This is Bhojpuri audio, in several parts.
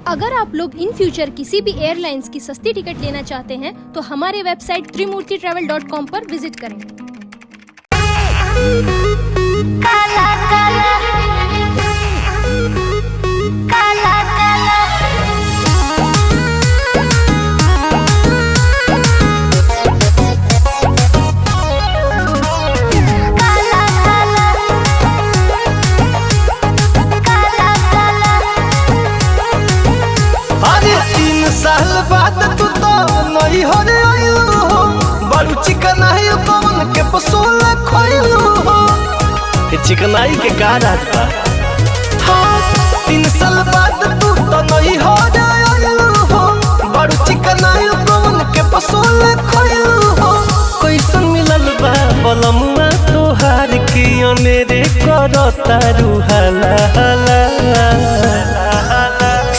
अगर आप लोग इन फ्यूचर किसी भी एयरलाइंस की सस्ती टिकट लेना चाहते हैं तो हमारे वेबसाइट trimurtitravel.com पर विजिट करें। काला काला काला काला साल बाद तू तो नई हो रे आइलू हो बड़ू चिकनाई पवन के पसोल खोइलू हो ये चिकनाई के का रात हाँ 3 साल बाद तू तो नई हो रे आइलू हो बड़ू चिकनाई पवन के पसोल खोइलू हो कैसन मिलल बा बलमुआ तोहार की अनेरे करता रुहाला हाला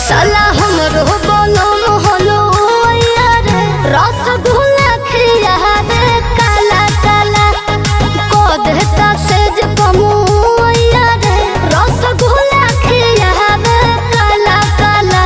साला हमरो बोलम हलो यार रसगुल्ला खिया दे काला काला को देता सेज कमु यार रसगुल्ला खिया दे काला काला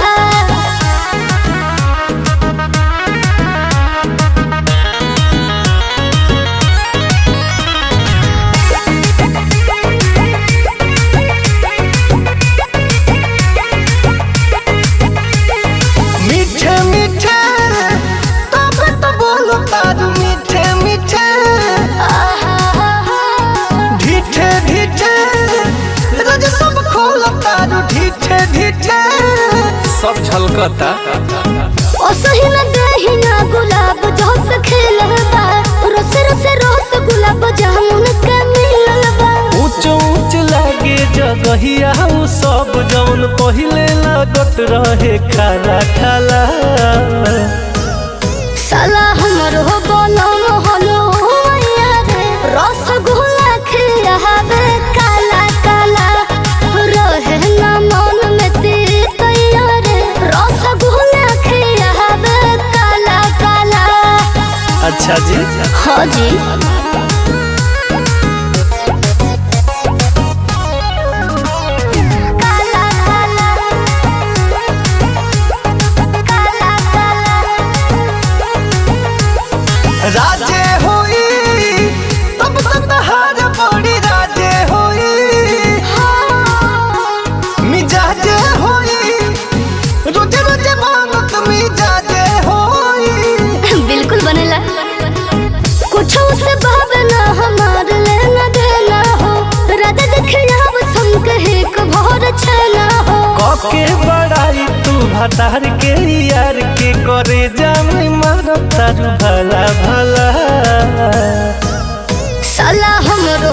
सब झलकता ओ सही न दही ना गुलाब जोस खेलबा रस रस रस गुलाब जामुन के मिललबा ऊंच ऊंच लागे जगहिया उ सब जौन पहिले लागत रहे खाला खाला साला हमरो बोलम हलो यार रसगुल्ला खियाबे काला काला रहे ना मन में तीत यार रसगुल्ला खियाबे काला काला। अच्छा जी हाँ जी राजे होई तब तहार बड़ी राजे होई मिजाजे होई रोजे रोजे मांगत मिजाजे होई बिल्कुल बनेला कुछ से भावना हमार लेना देना हो राधा देखिया सम कहे को भोर छना हो कके बड़ाई तू भतार के यार के करे जामी मारता भला भला साला हमरो